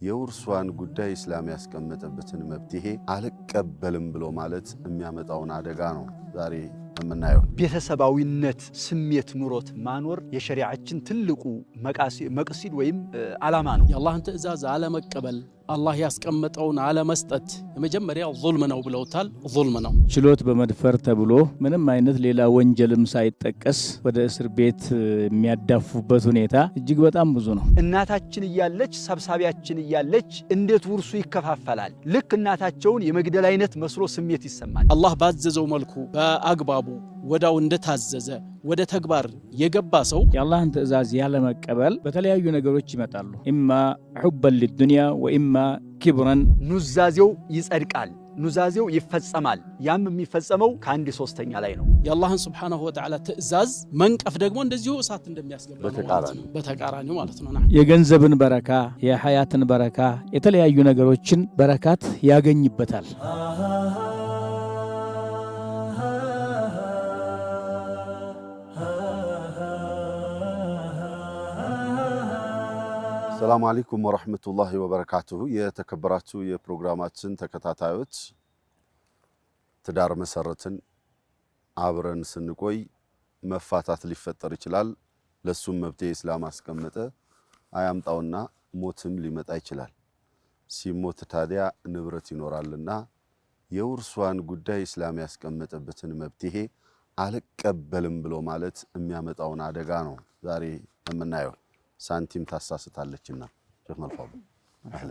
የውርሷን ጉዳይ እስላም ያስቀመጠበትን መብትሄ አልቀበልም ብሎ ማለት የሚያመጣውን አደጋ ነው ዛሬ የምናየው። ቤተሰባዊነት ስሜት ኑሮት ማኖር የሸሪዓችን ትልቁ መቅሲድ ወይም ዓላማ ነው። የአላህን ትእዛዝ አለመቀበል አላህ ያስቀመጠውን አለመስጠት የመጀመሪያው ዙልም ነው ብለውታል። ዙልም ነው። ችሎት በመድፈር ተብሎ ምንም አይነት ሌላ ወንጀልም ሳይጠቀስ ወደ እስር ቤት የሚያዳፉበት ሁኔታ እጅግ በጣም ብዙ ነው። እናታችን እያለች ሰብሳቢያችን እያለች እንዴት ውርሱ ይከፋፈላል? ልክ እናታቸውን የመግደል አይነት መስሎ ስሜት ይሰማል። አላህ ባዘዘው መልኩ በአግባቡ ወዳው እንደታዘዘ ወደ ተግባር የገባ ሰው የአላህን ትእዛዝ ያለመቀበል በተለያዩ ነገሮች ይመጣሉ። ኢማ ሑበን ሊዱንያ ወኢማ ኪብረን። ኑዛዜው ይጸድቃል፣ ኑዛዜው ይፈጸማል። ያም የሚፈጸመው ከአንድ ሶስተኛ ላይ ነው። የአላህን ሱብሓነሁ ወተዓላ ትእዛዝ መንቀፍ ደግሞ እንደዚሁ እሳት እንደሚያስገባ በተቃራኒው ማለት ነው። የገንዘብን በረካ፣ የሐያትን በረካ፣ የተለያዩ ነገሮችን በረካት ያገኝበታል። ሰላም አለይኩም ወራህመቱላሂ ወበረካቱሁ። የተከበራችሁ የፕሮግራማችን ተከታታዮች ትዳር መሰረትን አብረን ስንቆይ መፋታት ሊፈጠር ይችላል። ለሱም መብት እስላም አስቀመጠ አያምጣውና ሞትም ሊመጣ ይችላል። ሲሞት ታዲያ ንብረት ይኖራልና የውርሷን ጉዳይ እስላም ያስቀመጠበትን መብትሄ አልቀበልም ብሎ ማለት የሚያመጣውን አደጋ ነው ዛሬ የምናየው። ሳንቲም ታሳስታለችና ሼክ መልፋው አህላ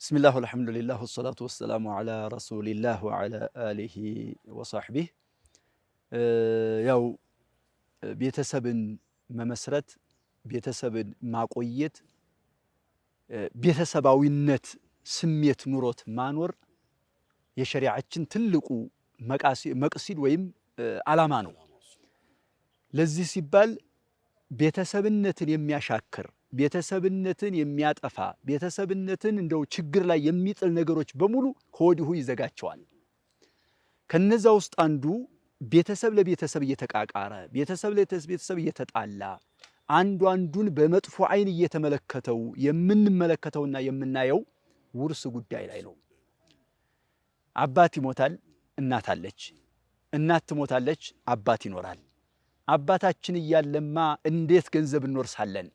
ብስሚላህ ወልሐምዱሊላህ ወሰላቱ ወሰላሙ ዐላ ረሱሊላህ ወዐላ አሊሂ ወሰሕቢህ። ያው ቤተሰብን መመስረት፣ ቤተሰብን ማቆየት፣ ቤተሰባዊነት ስሜት ኑሮት ማኖር የሸሪዓችን ትልቁ መቅሲድ ወይም ዓላማ ነው። ለዚህ ሲባል ቤተሰብነትን የሚያሻክር፣ ቤተሰብነትን የሚያጠፋ፣ ቤተሰብነትን እንደው ችግር ላይ የሚጥል ነገሮች በሙሉ ከወዲሁ ይዘጋቸዋል። ከነዛ ውስጥ አንዱ ቤተሰብ ለቤተሰብ እየተቃቃረ፣ ቤተሰብ ለቤተሰብ እየተጣላ፣ አንዱ አንዱን በመጥፎ አይን እየተመለከተው የምንመለከተውና የምናየው ውርስ ጉዳይ ላይ ነው። አባት ይሞታል፣ እናት አለች። እናት ትሞታለች፣ አባት ይኖራል። አባታችን እያለማ እንዴት ገንዘብ እንወርሳለን?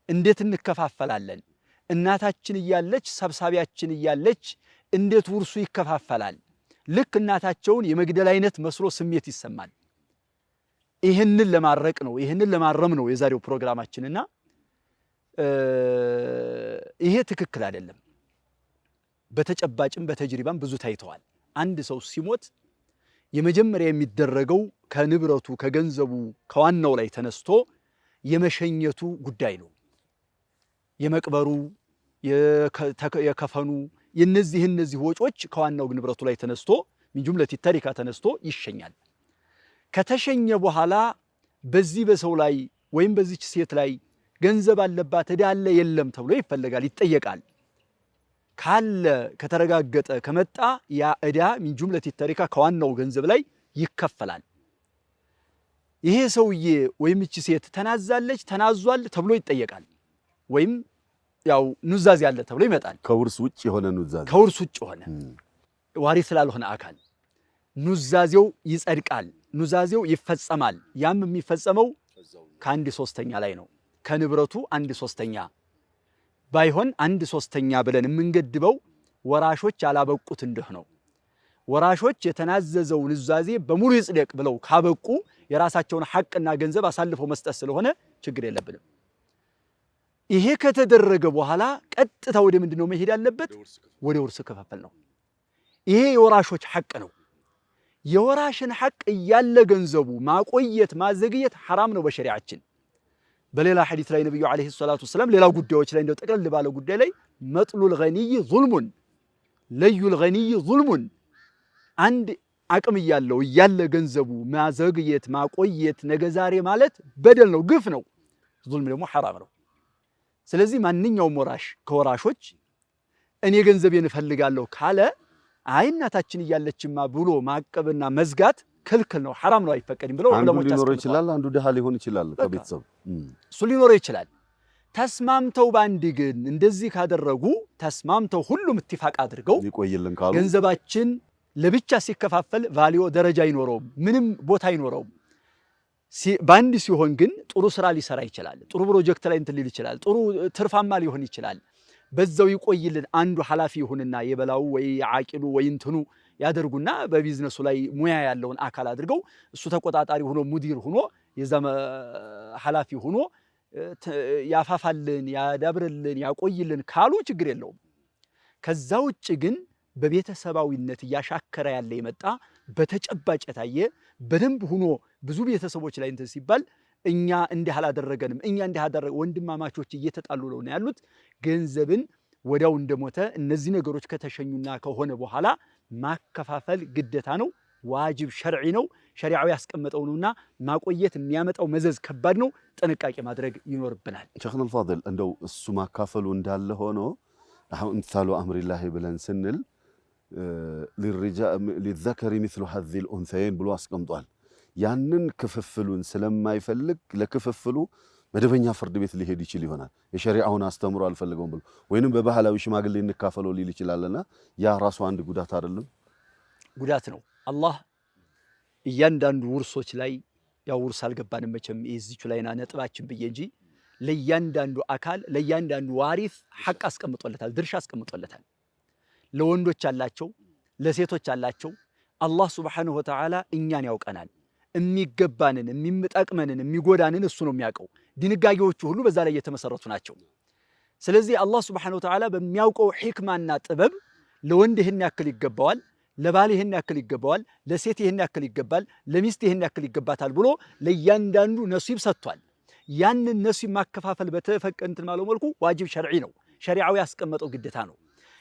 እንዴት እንከፋፈላለን? እናታችን እያለች ሰብሳቢያችን እያለች እንዴት ውርሱ ይከፋፈላል? ልክ እናታቸውን የመግደል አይነት መስሎ ስሜት ይሰማል። ይህንን ለማረቅ ነው፣ ይህንን ለማረም ነው የዛሬው ፕሮግራማችንና ይሄ ትክክል አይደለም። በተጨባጭም በተጅሪባም ብዙ ታይተዋል። አንድ ሰው ሲሞት የመጀመሪያ የሚደረገው ከንብረቱ ከገንዘቡ ከዋናው ላይ ተነስቶ የመሸኘቱ ጉዳይ ነው። የመቅበሩ፣ የከፈኑ፣ እነዚህ ወጮች ከዋናው ንብረቱ ላይ ተነስቶ ሚን ጁምለቲ ተሪካ ተነስቶ ይሸኛል። ከተሸኘ በኋላ በዚህ በሰው ላይ ወይም በዚች ሴት ላይ ገንዘብ አለባት ዕዳ አለ የለም ተብሎ ይፈለጋል፣ ይጠየቃል። ካለ ከተረጋገጠ ከመጣ ያ ዕዳ ሚን ጁምለቲ ተሪካ ከዋናው ገንዘብ ላይ ይከፈላል። ይሄ ሰውዬ ወይም እቺ ሴት ተናዛለች ተናዟል ተብሎ ይጠየቃል። ወይም ያው ኑዛዜ አለ ተብሎ ይመጣል። ከውርስ ውጭ የሆነ ኑዛዜ፣ ከውርስ ውጭ የሆነ ዋሪስ ስላልሆነ አካል ኑዛዜው ይጸድቃል፣ ኑዛዜው ይፈጸማል። ያም የሚፈጸመው ከአንድ ሶስተኛ ላይ ነው። ከንብረቱ አንድ ሶስተኛ ባይሆን አንድ ሶስተኛ ብለን የምንገድበው ወራሾች ያላበቁት እንደህ ነው። ወራሾች የተናዘዘው ኑዛዜ በሙሉ ይጽደቅ ብለው ካበቁ የራሳቸውን ሐቅና ገንዘብ አሳልፈው መስጠት ስለሆነ ችግር የለብንም። ይሄ ከተደረገ በኋላ ቀጥታ ወደ ምንድነው መሄድ ያለበት? ወደ ውርስ ክፍፍል ነው። ይሄ የወራሾች ሐቅ ነው። የወራሽን ሐቅ እያለ ገንዘቡ ማቆየት ማዘግየት ሐራም ነው በሸሪዓችን። በሌላ ሐዲስ ላይ ነብዩ አለይሂ ሰላቱ ወሰለም ሌላ ጉዳዮች ላይ እንደው ጠቅለል ባለ ጉዳይ ላይ መጥሉል ገኒይ ዙልሙን ለዩል ገኒይ ዙልሙን፣ አንድ አቅም እያለ ገንዘቡ ማዘግየት ማቆየት ነገ ዛሬ ማለት በደል ነው፣ ግፍ ነው። ዙልም ደግሞ ሐራም ነው። ስለዚህ ማንኛውም ወራሽ ከወራሾች እኔ ገንዘቤን እፈልጋለሁ ካለ አይ እናታችን እያለችማ ብሎ ማቀብና መዝጋት ክልክል ነው፣ ሐራም ነው፣ አይፈቀድም ብለው ዑለሞች ሊኖር ይችላል። አንዱ ደሃ ሊሆን ይችላል ከቤተሰብ እሱ ሊኖር ይችላል። ተስማምተው ባንድ ግን እንደዚህ ካደረጉ ተስማምተው ሁሉም ኢትፋቅ አድርገው ይቆይልን ካሉ ገንዘባችን ለብቻ ሲከፋፈል ቫልዩ ደረጃ አይኖረውም፣ ምንም ቦታ አይኖረውም። ባንድ ሲሆን ግን ጥሩ ስራ ሊሰራ ይችላል፣ ጥሩ ፕሮጀክት ላይ እንትን ሊል ይችላል፣ ጥሩ ትርፋማ ሊሆን ይችላል። በዛው ይቆይልን። አንዱ ሐላፊ ይሁንና የበላው ወይ ዓቂሉ ወይ እንትኑ ያደርጉና በቢዝነሱ ላይ ሙያ ያለውን አካል አድርገው እሱ ተቆጣጣሪ ሆኖ ሙዲር ሆኖ የዛ ሐላፊ ሆኖ ያፋፋልን፣ ያዳብርልን፣ ያቆይልን ካሉ ችግር የለውም። ከዛ ውጭ ግን በቤተሰባዊነት እያሻከረ ያለ የመጣ በተጨባጭ የታየ በደንብ ሆኖ ብዙ ቤተሰቦች ላይ እንትን ሲባል እኛ እንዲህ አላደረገንም፣ እኛ እንዲህ አደረገ፣ ወንድማማቾች እየተጣሉ ነው ያሉት። ገንዘብን ወዲያው እንደሞተ እነዚህ ነገሮች ከተሸኙና ከሆነ በኋላ ማከፋፈል ግዴታ ነው፣ ዋጅብ ሸርዒ ነው፣ ሸሪዓው ያስቀመጠው ነውና ማቆየት የሚያመጣው መዘዝ ከባድ ነው። ጥንቃቄ ማድረግ ይኖርብናል። ሸይኽና አልፋዲል እንደው እሱ ማካፈሉ እንዳለ ሆኖ አሁን ምሳሉ አምሪላሂ ብለን ስንል ሊዘከሪ ሚስሉ ሀዚል ኡንሰየን ብሎ አስቀምጧል። ያንን ክፍፍሉን ስለማይፈልግ ለክፍፍሉ መደበኛ ፍርድ ቤት ሊሄድ ይችል ይሆናል። የሸሪዓውን አስተምሮ አልፈልገውም ብሎ ወይንም በባህላዊ ሽማግሌ እንካፈለው ሊል ይችላልና ያ ራሱ አንድ ጉዳት አይደለም? ጉዳት ነው። አላህ እያንዳንዱ ውርሶች ላይ ያው ውርስ አልገባንም መቼም እዚቹ ላይና ነጥባችን ብዬ እንጂ ለእያንዳንዱ አካል ለእያንዳንዱ ዋሪስ ሐቅ አስቀምጦለታል፣ ድርሻ አስቀምጦለታል። ለወንዶች አላቸው፣ ለሴቶች አላቸው። አላህ ሱብሓነሁ ወተዓላ እኛን ያውቀናል። የሚገባንን የሚጠቅመንን የሚጎዳንን እሱ ነው የሚያውቀው። ድንጋጌዎቹ ሁሉ በዛ ላይ የተመሰረቱ ናቸው። ስለዚህ አላህ ሱብሓነሁ ወተዓላ በሚያውቀው ሒክማና ጥበብ ለወንድ ይህን ያክል ይገባዋል፣ ለባል ይህን ያክል ይገባዋል፣ ለሴት ይህን ያክል ይገባል፣ ለሚስት ይህን ያክል ይገባታል ብሎ ለእያንዳንዱ ነሲብ ሰጥቷል። ያንን ነሲብ ማከፋፈል በተፈቀንትን ማለው መልኩ ዋጅብ ሸርዒ ነው፣ ሸሪዓው ያስቀመጠው ግዴታ ነው።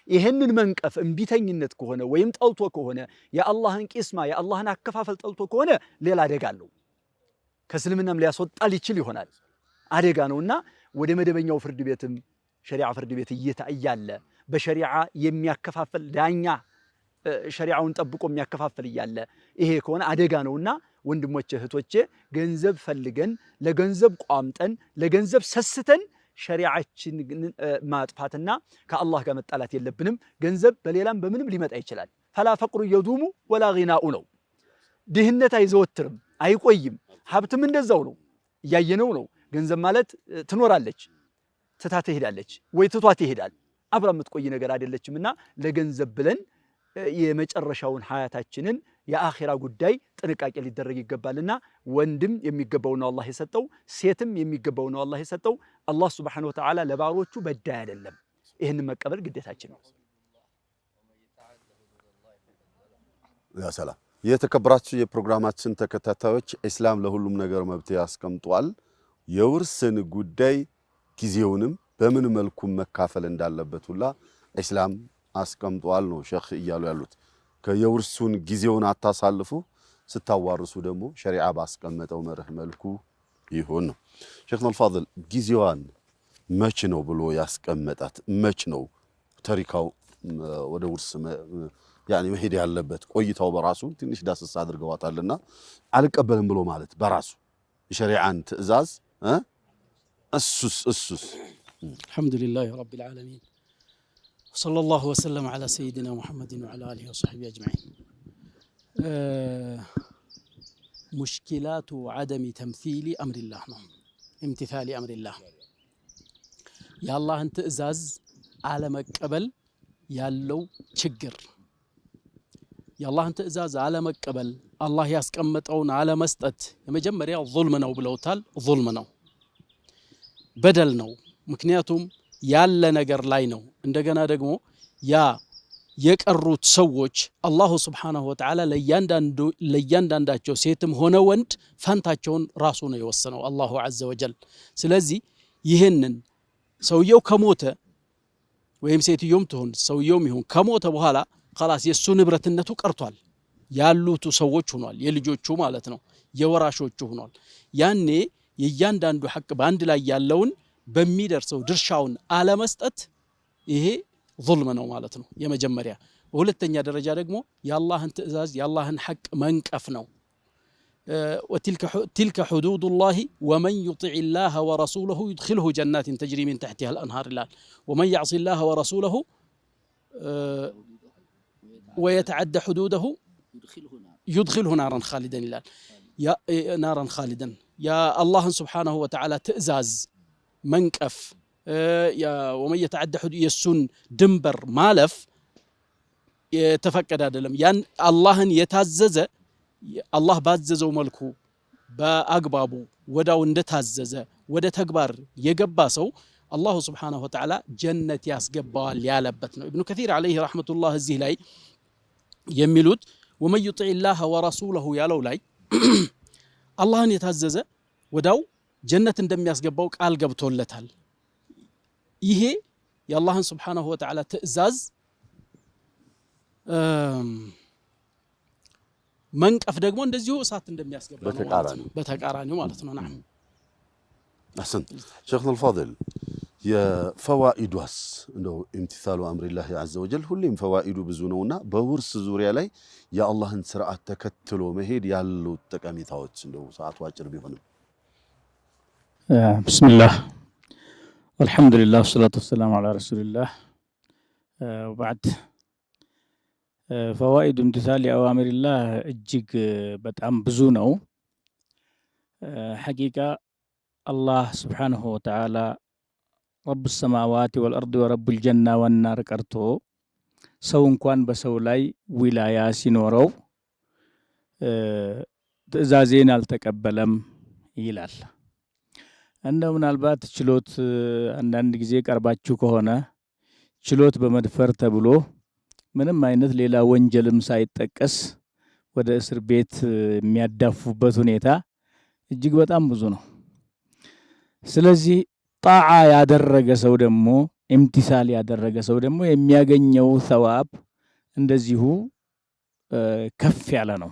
ይህንን መንቀፍ እምቢተኝነት ከሆነ ወይም ጠልቶ ከሆነ የአላህን ቂስማ የአላህን አከፋፈል ጠልቶ ከሆነ ሌላ አደጋ አለው። ከእስልምናም ሊያስወጣ ሊችል ይሆናል፣ አደጋ ነውና ወደ መደበኛው ፍርድ ቤትም ሸሪዓ ፍርድ ቤት እያለ በሸሪዓ የሚያከፋፍል ዳኛ ሸሪዓውን ጠብቆ የሚያከፋፍል እያለ ይሄ ከሆነ አደጋ ነውና ወንድሞቼ እህቶቼ፣ ገንዘብ ፈልገን ለገንዘብ ቋምጠን ለገንዘብ ሰስተን ሸሪዓችን ማጥፋትና ከአላህ ጋር መጣላት የለብንም። ገንዘብ በሌላም በምንም ሊመጣ ይችላል። ፈላ ፈቅሩ የዱሙ ወላ ጊናኡ ነው። ድህነት አይዘወትርም አይቆይም። ሀብትም እንደዛው ነው፣ እያየነው ነው። ገንዘብ ማለት ትኖራለች፣ ትታ ትሄዳለች፣ ወይ ትቷት ይሄዳል። አብራ የምትቆይ ነገር አይደለችምና ለገንዘብ ብለን የመጨረሻውን ሀያታችንን የአኺራ ጉዳይ ጥንቃቄ ሊደረግ ይገባልና ወንድም የሚገባው ነው አላህ የሰጠው፣ ሴትም የሚገባው ነው አላህ የሰጠው። አላህ ሱብሓነሁ ወተዓላ ለባሮቹ በዳይ አይደለም። ይህንን መቀበል ግዴታችን ነው። ያ ሰላም። የተከበራችሁ የፕሮግራማችን ተከታታዮች፣ ኢስላም ለሁሉም ነገር መብት ያስቀምጧል። የውርስን ጉዳይ ጊዜውንም በምን መልኩ መካፈል እንዳለበት ሁላ ኢስላም አስቀምጧል ነው ሼኽ እያሉ ያሉት። የውርሱን ጊዜውን አታሳልፉ፣ ስታዋርሱ ደግሞ ሸሪዓ ባስቀመጠው መርህ መልኩ ይሁን ነው። ሼኽና አልፋዲል ጊዜዋን መች ነው ብሎ ያስቀመጣት? መች ነው ተሪካው ወደ ውርስ ያኔ መሄድ ያለበት? ቆይታው በራሱ ትንሽ ዳስስ አድርገዋታልና አልቀበልም ብሎ ማለት በራሱ የሸሪዓን ትዕዛዝ እሱስ አልሐምዱሊላህ ረቢል ዓለሚን ወሰለላሁ ወሰለም ዐላ ሰይድና ሙሐመድን ወዐላ አሊሂ ወሰሕቢሂ አጅመዒን። ሙሽኪላቱ ዐደሚ ተምሲሊ አምሪላህ ነው፣ ኢምቲሳሊ አምሪላህ። የአላህን ትዕዛዝ አለመቀበል ያለው ችግር፣ የአላህን ትዕዛዝ አለመቀበል፣ አላህ ያስቀመጠውን አለመስጠት የመጀመሪያው ዙልም ነው ብለውታል። ዙልም ነው፣ በደል ነው። ምክንያቱም ያለ ነገር ላይ ነው። እንደገና ደግሞ ያ የቀሩት ሰዎች አላሁ ስብሓነሁ ወተዓላ ለእያንዳንዳቸው ሴትም ሆነ ወንድ ፈንታቸውን ራሱ ነው የወሰነው አላሁ ዐዘ ወጀል። ስለዚህ ይህንን ሰውየው ከሞተ ወይም ሴትዮም ትሁን ሰውየውም ይሁን ከሞተ በኋላ ኸላስ የእሱ ንብረትነቱ ቀርቷል። ያሉቱ ሰዎች ሆኗል፣ የልጆቹ ማለት ነው፣ የወራሾቹ ሆኗል። ያኔ የእያንዳንዱ ሐቅ በአንድ ላይ ያለውን በሚደርሰው ድርሻውን አለመስጠት ይሄ ዙልም ነው ማለት ነው የመጀመሪያ። በሁለተኛ ደረጃ ደግሞ የአላህን ትዕዛዝ የአላህን ሐቅ መንቀፍ ነው። وتلك حدود الله ومن يطع الله ورسوله يدخله جنات تجري من تحتها الأنهار الله ومن يعص الله ورسوله ويتعدى حدوده يدخله نارا خالدا الله يا نارا خالدا يا الله سبحانه وتعالى تأزاز منكف يا ومن يتعدى حدود يسن دنبر مالف يتفقد አይደለም ያን አላህን የታዘዘ አላህ ባዘዘው መልኩ በአግባቡ ወዳው እንደታዘዘ ወደ ተግባር የገባ ሰው አላሁ Subhanahu Wa Ta'ala ጀነት ያስገባዋል ያለበት ነው ኢብኑ ከሲር አለይሂ ረህመቱላህ እዚህ ላይ የሚሉት ومن يطع الله ورسوله ያለው ላይ አላህን የታዘዘ ወዳው ጀነት እንደሚያስገባው ቃል ገብቶለታል ይሄ የአላህን Subhanahu Wa Ta'ala ትእዛዝ መንቀፍ ደግሞ እንደዚሁ እሳት እንደሚያስገባ ነው በተቃራኒው ማለት ነው نعم احسنت شيخنا الفاضل يا فوائدዋስ እንደው امتثال امر الله عز وجل ሁሌም ፈዋኢዱ ብዙ ነውና በውርስ ዙሪያ ላይ የአላህን ስርዓት ተከትሎ መሄድ ያለው ጠቀሜታዎች እንደው ሰዓቱ አጭር ቢሆንም بسم الله والحمد لله والصلاه والسلام على رسول الله وبعد فوائد امتثال أوامر الله እጅግ በጣም ብዙ ነው حقيقة الله سبحانه وتعالى رب السماوات والأرض ورب الجنة والنار ቀርቶ ሰው እንኳን በሰው ላይ ዊላያ ሲኖረው ትእዛዜን አልተቀበለም ይላል እንደው ምናልባት ችሎት አንዳንድ ጊዜ ቀርባችሁ ከሆነ ችሎት በመድፈር ተብሎ ምንም አይነት ሌላ ወንጀልም ሳይጠቀስ ወደ እስር ቤት የሚያዳፉበት ሁኔታ እጅግ በጣም ብዙ ነው ስለዚህ ጣዓ ያደረገ ሰው ደግሞ امتثال ያደረገ ሰው ደግሞ የሚያገኘው ثواب እንደዚሁ ከፍ ያለ ነው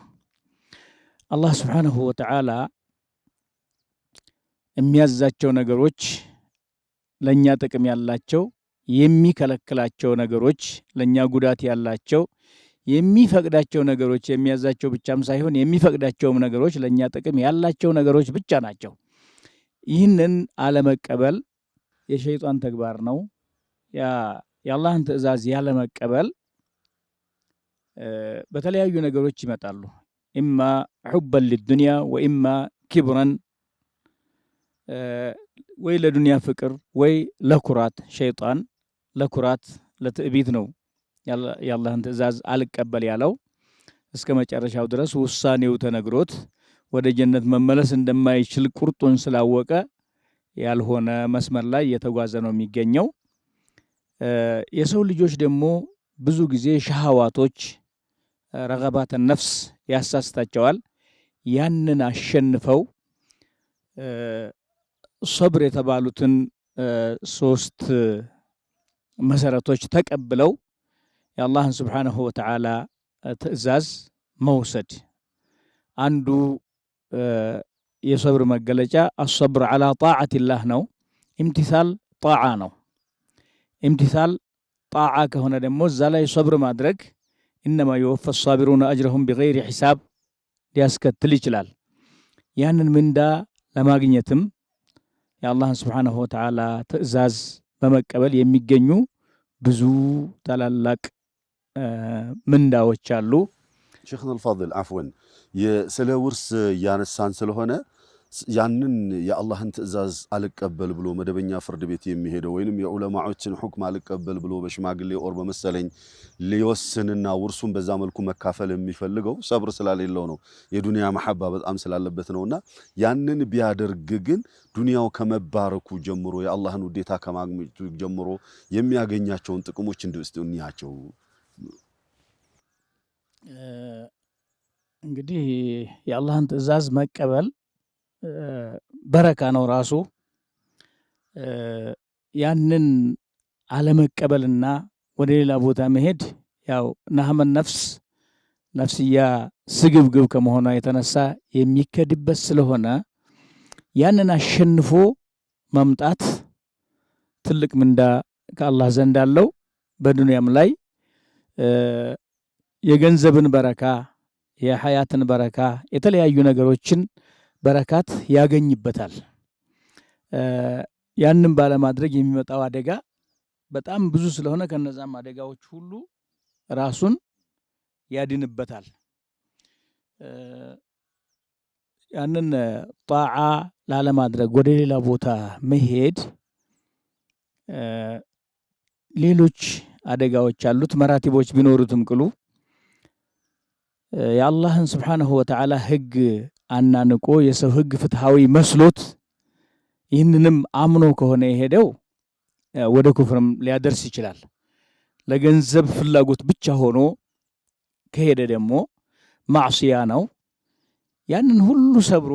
አላህ Subhanahu Wa Ta'ala የሚያዛቸው ነገሮች ለኛ ጥቅም ያላቸው የሚከለክላቸው ነገሮች ለኛ ጉዳት ያላቸው የሚፈቅዳቸው ነገሮች የሚያዛቸው ብቻም ሳይሆን የሚፈቅዳቸውም ነገሮች ለኛ ጥቅም ያላቸው ነገሮች ብቻ ናቸው ይህንን አለመቀበል የሸይጣን ተግባር ነው የአላህን ትእዛዝ ያለመቀበል በተለያዩ ነገሮች ይመጣሉ ኢማ حبا للدنيا واما كبرا ወይ ለዱንያ ፍቅር ወይ ለኩራት ሸይጣን ለኩራት ለትዕቢት ነው የአላህን ትእዛዝ አልቀበል ያለው እስከ መጨረሻው ድረስ ውሳኔው ተነግሮት ወደ ጀነት መመለስ እንደማይችል ቁርጡን ስላወቀ ያልሆነ መስመር ላይ የተጓዘ ነው የሚገኘው የሰው ልጆች ደግሞ ብዙ ጊዜ ሸሃዋቶች ረገባት ነፍስ ያሳስታቸዋል ያንን አሸንፈው ሶብር የተባሉትን ሶስት መሰረቶች ተቀብለው የአላህን Subhanahu Wa Ta'ala ትእዛዝ መውሰድ አንዱ የሶብር መገለጫ الصبر على طاعة الله ነው امتثال طاعة ነው امتثال طاعة ከሆነ ደግሞ እዛ ላይ ሶብር ማድረግ انما يوفى الصابرون اجرهم بغير حساب ሊያስከትል ይችላል ያንን ምንዳ ለማግኘትም የአላህን Subhanahu Wa Ta'ala ትእዛዝ በመቀበል የሚገኙ ብዙ ታላላቅ ምንዳዎች አሉ شيخنا الفاضل عفوا ስለ ውርስ ያነሳን ስለሆነ ያንን የአላህን ትእዛዝ አልቀበል ብሎ መደበኛ ፍርድ ቤት የሚሄደው ወይንም የዑለማዎችን ሁክም አልቀበል ብሎ በሽማግሌ ኦር በመሰለኝ ሊወስንና ውርሱን በዛ መልኩ መካፈል የሚፈልገው ሰብር ስላሌለው ነው የዱንያ መሐባ በጣም ስላለበት ነውና ያንን ቢያደርግ ግን ዱንያው ከመባረኩ ጀምሮ የአላህን ውዴታ ከማግኘቱ ጀምሮ የሚያገኛቸውን ጥቅሞች እንድስጥኛቸው እንግዲህ የአላህን ትእዛዝ መቀበል በረካ ነው ራሱ ያንን አለመቀበልና ወደ ሌላ ቦታ መሄድ ያው ነህመን ነፍስያ ስግብግብ ከመሆኗ የተነሳ የሚከድበት ስለሆነ ያንን አሸንፎ መምጣት ትልቅ ምንዳ ከአላህ ዘንድ አለው በዱንያም ላይ የገንዘብን በረካ የሐያትን በረካ የተለያዩ ነገሮችን በረካት ያገኝበታል። ያንን ባለማድረግ የሚመጣው አደጋ በጣም ብዙ ስለሆነ ከነዛም አደጋዎች ሁሉ ራሱን ያድንበታል። ያንን ጣዓ ላለማድረግ ወደ ሌላ ቦታ መሄድ ሌሎች አደጋዎች አሉት። መራቲቦች ቢኖሩትም ቅሉ የአላህን ስብሓንሁ ወተዓላ ህግ አናንቆ የሰው ህግ ፍትሃዊ መስሎት ይህንንም አምኖ ከሆነ የሄደው ወደ ኩፍርም ሊያደርስ ይችላል። ለገንዘብ ፍላጎት ብቻ ሆኖ ከሄደ ደግሞ ማዕሲያ ነው። ያንን ሁሉ ሰብሮ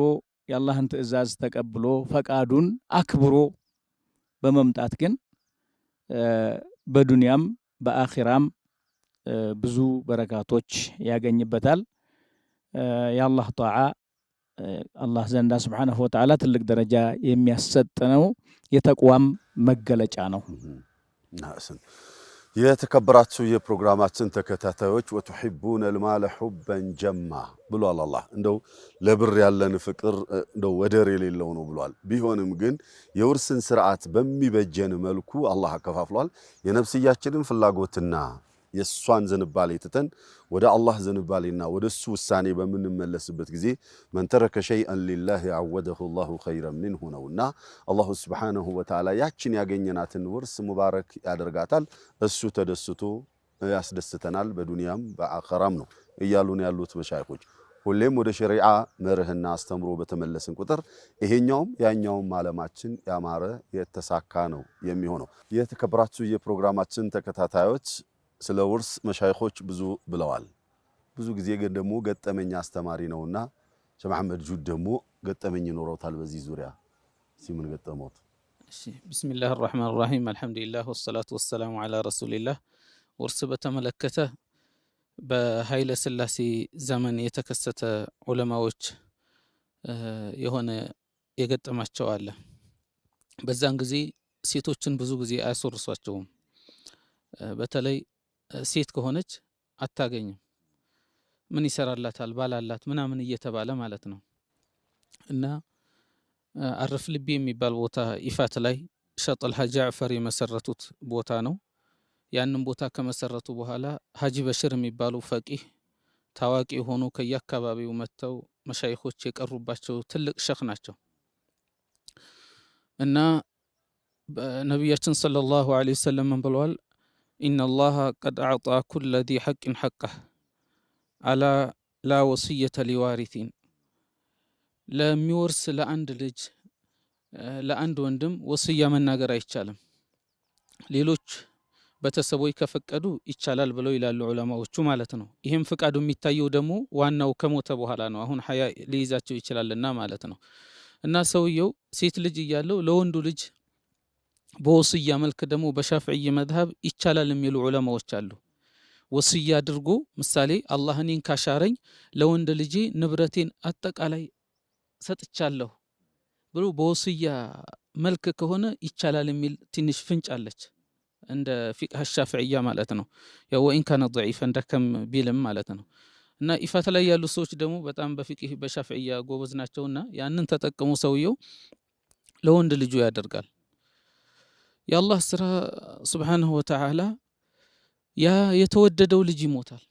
የአላህን ትእዛዝ ተቀብሎ ፈቃዱን አክብሮ በመምጣት ግን በዱንያም በአኺራም ብዙ በረካቶች ያገኝበታል። የአላህ ጣዓ አላህ ዘንዳ ስብሓንሁ ወተዓላ ትልቅ ደረጃ የሚያሰጥ ነው። የተቅዋም መገለጫ ነው። የተከበራችሁ የፕሮግራማችን ተከታታዮች ወቱሒቡነ ልማለ ሑበን ጀማ ብሏል አላህ። እንደው ለብር ያለን ፍቅር እንደው ወደር የሌለው ነው ብሏል። ቢሆንም ግን የውርስን ስርዓት በሚበጀን መልኩ አላህ አከፋፍሏል። የነፍስያችንን ፍላጎትና የሷን ዝንባሌ ትተን ወደ አላህ ዝንባሌና ወደ እሱ ውሳኔ በምንመለስበት ጊዜ መን ተረከ ሸይአን ሊላህ አወደሁ ላሁ ኸይረን ሚንሁ ነውና አላሁ ስብሓነሁ ወተዓላ ያችን ያገኘናትን ውርስ ሙባረክ ያደርጋታል። እሱ ተደስቶ ያስደስተናል በዱንያም በአኸራም ነው እያሉን ያሉት መሻይኾች። ሁሌም ወደ ሸሪዓ መርህና አስተምሮ በተመለስን ቁጥር ይሄኛውም ያኛውም ዓለማችን ያማረ የተሳካ ነው የሚሆነው። የተከበራችሁ የፕሮግራማችን ተከታታዮች ስለ ውርስ መሻይኾች ብዙ ብለዋል። ብዙ ጊዜ ግን ደግሞ ገጠመኝ አስተማሪ ነውና ሸህ መሐመድ ጁድ ደግሞ ገጠመኝ ይኖረውታል በዚህ ዙሪያ። ሲምን ገጠመውት? እሺ ቢስሚላህ الرحمن الرحيم الحمد لله والصلاة والسلام على رسول الله። ውርስ በተመለከተ በኃይለ ሥላሴ ዘመን የተከሰተ ዑለማዎች የሆነ የገጠማቸው አለ። በዛን ጊዜ ሴቶችን ብዙ ጊዜ አያስወርሷቸውም። በተለይ ሴት ከሆነች አታገኝም። ምን ይሰራላታል ባላላት ምናምን እየተባለ ማለት ነው። እና አረፍ ልቢ የሚባል ቦታ ይፋት ላይ ሸጠል ሐጂ ጃዕፈር የመሰረቱት ቦታ ነው። ያንን ቦታ ከመሰረቱ በኋላ ሐጂ በሽር የሚባሉ ፈቂህ ታዋቂ የሆኑ ከየአካባቢው መጥተው መሻይኾች የቀሩባቸው ትልቅ ሸኽ ናቸው። እና ነቢያችን ሰለላሁ ዐለይሂ ወሰለም ምን ብለዋል? ኢነላሃ ቀድ አዕጣ ኩለ ዚ ሐቅን ሐቀህ አላ ላ ወስየተ ሊዋሪቲን። ለሚወርስ ለአንድ ልጅ ለአንድ ወንድም ወስያ መናገር አይቻልም። ሌሎች ቤተሰቦች ከፈቀዱ ይቻላል ብለው ይላሉ ዑለማዎቹ ማለት ነው። ይህም ፍቃዱ የሚታየው ደግሞ ዋናው ከሞተ በኋላ ነው። አሁን ሐያ ሊይዛቸው ይችላልና ማለት ነው። እና ሰውየው ሴት ልጅ እያለው ለወንዱ ልጅ በወስያ መልክ ደግሞ በሻፍዕይ መዝሀብ ይቻላል የሚሉ ዑለማዎች አሉ። ወስያ አድርጎ ምሳሌ አላህ እኔን ካሻረኝ ለወንድ ልጄ ንብረቴን አጠቃላይ ሰጥቻለሁ ብሎ በወስያ መልክ ከሆነ ይቻላል የሚል ትንሽ ፍንጭ አለች፣ እንደ ፊቅህ ሻፍዕያ ማለት ነው። ያው ወኢን ካነ ضعيفا ደከም ቢልም ማለት ነው። እና ኢፋት ላይ ያሉ ሰዎች ደግሞ በጣም በፊቅህ በሻፍዕያ ጎበዝ ናቸውና ያንን ተጠቅሞ ሰውየው ለወንድ ልጁ ያደርጋል። የአላህ ስራ ስብሓንሁ ወተዓላ ያ የተወደደው ልጅ ይሞታል፣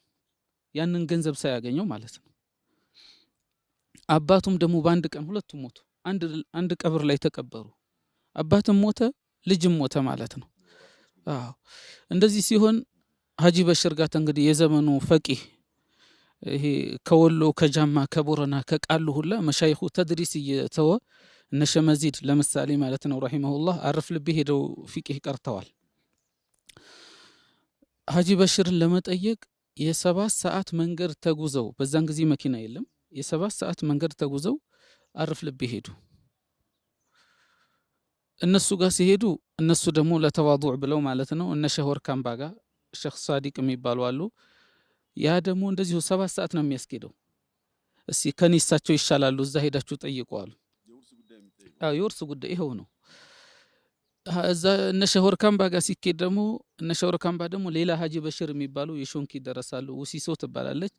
ያንን ገንዘብ ሳያገኘው ማለት ነው። አባቱም ደግሞ በአንድ ቀን ሁለቱም ሞቱ፣ አንድ ቀብር ላይ ተቀበሩ። አባትም ሞተ፣ ልጅም ሞተ ማለት ነው። አዎ እንደዚህ ሲሆን ሐጂ በሽር ጋር እንግዲህ የዘመኑ ፈቂህ ይሄ ከወሎ ከጃማ ከቦረና ከቃሉ ሁላ መሻይኹ ተድሪስ እየተወ እነ ሸመዚድ ለምሳሌ ማለት ነው ረሂመሁላህ አረፍ ልቤ ሄደው ፊቅህ ቀርተዋል። ሐጂ በሽርን ለመጠየቅ የ7 ሰዓት መንገድ ተጉዘው፣ በዛን ጊዜ መኪና የለም፣ የ7 ሰዓት መንገድ ተጉዘው አረፍ ልቤ ሄዱ። እነሱ ጋር ሲሄዱ እነሱ ደግሞ ለተዋዱዕ ብለው ማለት ነው እነ ሸህ ወርካምባ ጋር ሸህ ሳዲቅ የሚባሉ አሉ። ያ ደግሞ እንደዚሁ 7 ሰዓት ነው የሚያስኬደው። እስኪ ከኔ እሳቸው ይሻላሉ እዛ ሄዳችሁ ጠይቁ አሉ። የውርስ ጉዳይ ይኸው ነው። እዛ እነ ሸህ ወርካምባ ጋር ሲኬድ ደግሞ እነ ሸህ ወርካምባ ደግሞ ሌላ ሐጂ በሽር የሚባሉ የሾንኪ ደረሳሉ፣ ውሲሶ ትባላለች።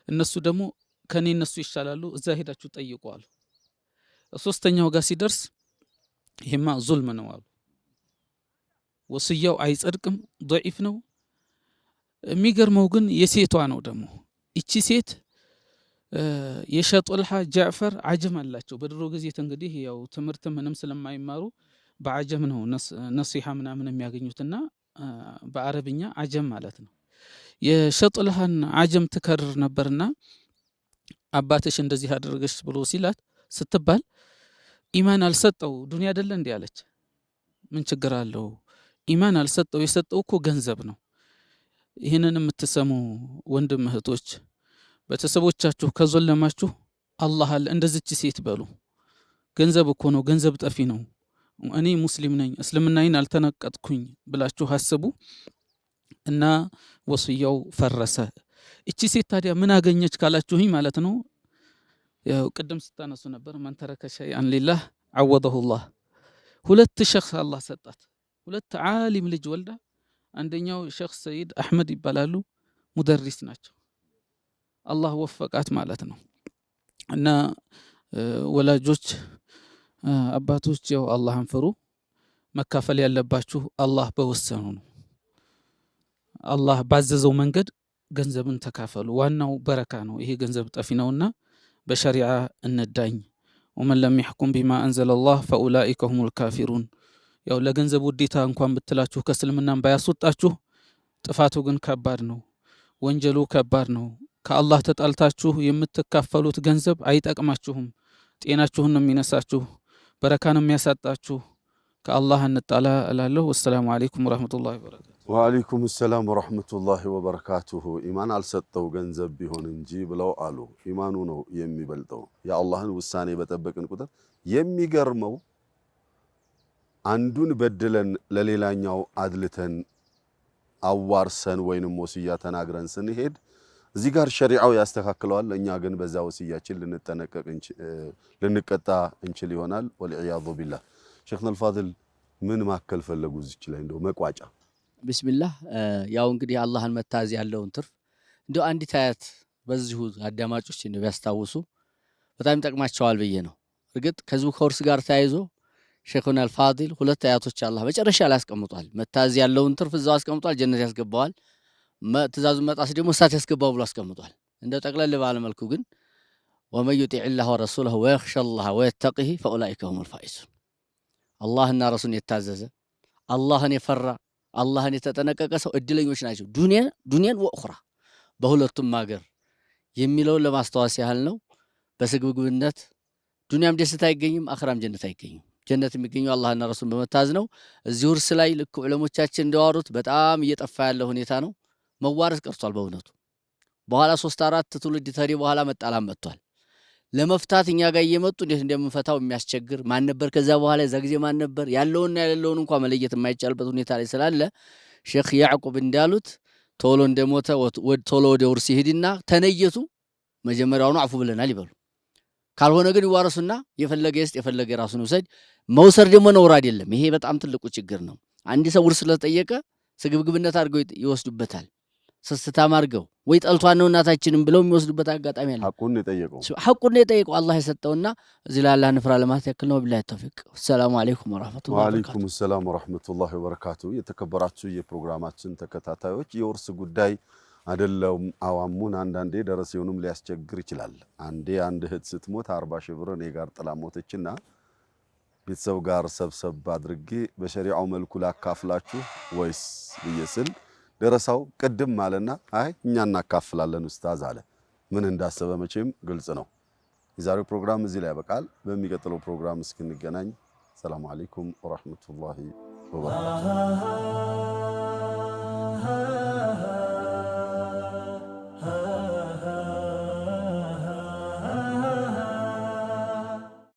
እነሱ ደግሞ ከኔ እነሱ ይሻላሉ እዛ ሄዳችሁ ጠይቁ አሉ። ሶስተኛው ጋር ሲደርስ ይሄማ ዙልም ነው አሉ። ወስያው አይጸድቅም ضعيف ነው። የሚገርመው ግን የሴቷ ነው ደግሞ እቺ ሴት የሸጡልሃ ጃዕፈር አጀም አላቸው። በድሮ ጊዜ እንግዲህ ያው ትምህርት ምንም ስለማይማሩ በአጀም ነው ነሲሃ ምናምን የሚያገኙትና በአረብኛ አጀም ማለት ነው። የሸጡልሃን አጀም ትከርር ነበርና አባትሽ እንደዚህ አደረገሽ ብሎ ሲላት ስትባል ኢማን አልሰጠው ዱንያ አይደለ እንዴ አለች። ምን ችግር አለው? ኢማን አልሰጠው የሰጠው እኮ ገንዘብ ነው። ይህንን የምትሰሙ ወንድም እህቶች ቤተሰቦቻችሁ ከዘለማችሁ አላህ አለ እንደዚች ሴት በሉ። ገንዘብ እኮ ነው፣ ገንዘብ ጠፊ ነው። እኔ ሙስሊም ነኝ እስልምናዬን አልተነቀጥኩኝ ብላችሁ አስቡ እና ወስያው ፈረሰ። እቺ ሴት ታዲያ ምን አገኘች ካላችሁኝ ማለት ነው ያው ቅድም ስታነሱ ነበር ማን ተረከ ሸይአን ሊላህ አወደሁላህ። ሁለት ሸኽ አላህ ሰጣት። ሁለት ዓሊም ልጅ ወልዳ አንደኛው ሼኽ ሰይድ አህመድ ይባላሉ ሙደሪስ ናቸው። አላህ ወፈቃት ማለት ነው። እና ወላጆች አባቶች ያው አላህን ፍሩ። መካፈል ያለባችሁ አላህ በወሰኑ ነው። አላህ ባዘዘው መንገድ ገንዘብን ተካፈሉ። ዋናው በረካ ነው። ይሄ ገንዘብ ጠፊ ነውና በሸሪዓ እንዳኝ። ወመን ለም يحكم بما انزل الله فاولئك هم الكافرون። ያው ለገንዘብ ውዴታ እንኳን ብትላችሁ ከእስልምናም ባያስወጣችሁ ጥፋቱ ግን ከባድ ነው። ወንጀሉ ከባድ ነው። ከአላህ ተጣልታችሁ የምትካፈሉት ገንዘብ አይጠቅማችሁም። ጤናችሁን ነው የሚነሳችሁ፣ በረካ ነው የሚያሳጣችሁ። ከአላህ እንጣላ እላለሁ። ወሰላሙ አለይኩም ወራህመቱላሂ ወበረካቱ። ወአለይኩም ሰላም ወራህመቱላሂ ወበረካቱሁ። ኢማን አልሰጠው ገንዘብ ቢሆን እንጂ ብለው አሉ። ኢማኑ ነው የሚበልጠው። የአላህን ውሳኔ በጠበቅን ቁጥር የሚገርመው አንዱን በድለን ለሌላኛው አድልተን አዋርሰን ወይንም ወስያ ተናግረን ስንሄድ እዚህ ጋር ሸሪዓው ያስተካክለዋል። እኛ ግን በዛ ወስያችን ልንቀጣ እንችል ይሆናል። ወልዒያዙ ቢላህ። ሼኽና አልፋድል ምን ማከል ፈለጉ እዚች ላይ እንደው መቋጫ? ቢስሚላህ ያው እንግዲህ አላህን መታዝ ያለውን ትርፍ እንደው አንዲት አያት በዚሁ አዳማጮች እንደው ቢያስታውሱ በጣም ይጠቅማቸዋል ብዬ ነው። እርግጥ ከዚሁ ከውርስ ጋር ተያይዞ ሼኹና አልፋዲል ሁለት አያቶች አላህ መጨረሻ ላይ አስቀምጧል። መታዝ ያለውን ትርፍ እዛው አስቀምጧል፣ ጀነት ያስገባዋል። ትእዛዙን መጣስ ደግሞ እሳት ያስገባው ብሎ አስቀምጧል። እንደው ጠቅለል ባለ መልኩ ግን ወመን ዩጢዕላህ ወረሱለሁ ወየኽሸላህ ወየተቂህ ፈኡላኢከ ሁሙል ፋኢዙን። አላህና ረሱልን የታዘዘ አላህን የፈራ አላህን የተጠነቀቀ ሰው እድለኞች ናቸው፣ ዱንያን ወኡኽራ በሁለቱም ሀገር የሚለውን ለማስታወስ ያህል ነው። በስግብግብነት ዱንያም ደስታ አይገኝም፣ አኽራም ጀነት አይገኝም። ጀነት የሚገኘው አላህና ረሱልን በመታዝ ነው። እዚህ ውርስ ላይ ልክ ዑለሞቻችን እንደዋሩት በጣም እየጠፋ ያለ ሁኔታ ነው። መዋረስ ቀርቷል በእውነቱ። በኋላ 3-4 ትውልድ ተሪ በኋላ መጣላም መጥቷል። ለመፍታት እኛ ጋር እየመጡ እንዴት እንደምንፈታው የሚያስቸግር ማን ነበር፣ ከዛ በኋላ የዛ ጊዜ ማን ነበር ያለውና ያለውን እንኳን መለየት የማይቻልበት ሁኔታ ላይ ስላለ ሼኽ ያዕቁብ እንዳሉት ቶሎ እንደሞተ ቶሎ ወደ ውርስ ይሄድና ተነየቱ መጀመሪያውኑ አፉ ብለናል ይበሉ። ካልሆነ ግን ይዋረሱና የፈለገ ይስጥ የፈለገ ራሱን ውሰድ። መውሰድ ደግሞ ነውር አይደለም። ይሄ በጣም ትልቁ ችግር ነው። አንድ ሰው ውርስ ስለጠየቀ ስግብግብነት አድርገው ይወስዱበታል። ስስታም አድርገው ወይ ጠልቷን ነው እናታችንን ብለው የሚወስዱበት አጋጣሚ አለ። ሐቁን የጠየቀው አላህ የሰጠውና እዚህ ላይ አላህ ንፍራ ለማለት ያክል ነው። ቢላሂ ተውፊቅ። ሰላሙ አለይኩም ወራህመቱላሂ ወበረካቱ። ወአለይኩም ሰላም ወራህመቱላሂ ወበረካቱ። የተከበራችሁ የፕሮግራማችን ተከታታዮች የውርስ ጉዳይ አይደለም አዋሙን አንዳንዴ ደረሰውንም ሊያስቸግር ይችላል። አንዴ አንድ እህት ስትሞት 40 ሺህ ብር እኔ ጋር ጥላ ሞተችና ቤተሰብ ጋር ሰብሰብ አድርጌ በሸሪዓው መልኩ ላካፍላችሁ ወይስ ብየስል ደረሳው ቅድም ማለና አይ እኛ እናካፍላለን ኡስታዝ አለ። ምን እንዳሰበ መቼም ግልጽ ነው። የዛሬው ፕሮግራም እዚህ ላይ ያበቃል። በሚቀጥለው ፕሮግራም እስክንገናኝ ሰላም አለይኩም ወራህመቱላሂ ወበረካቱ።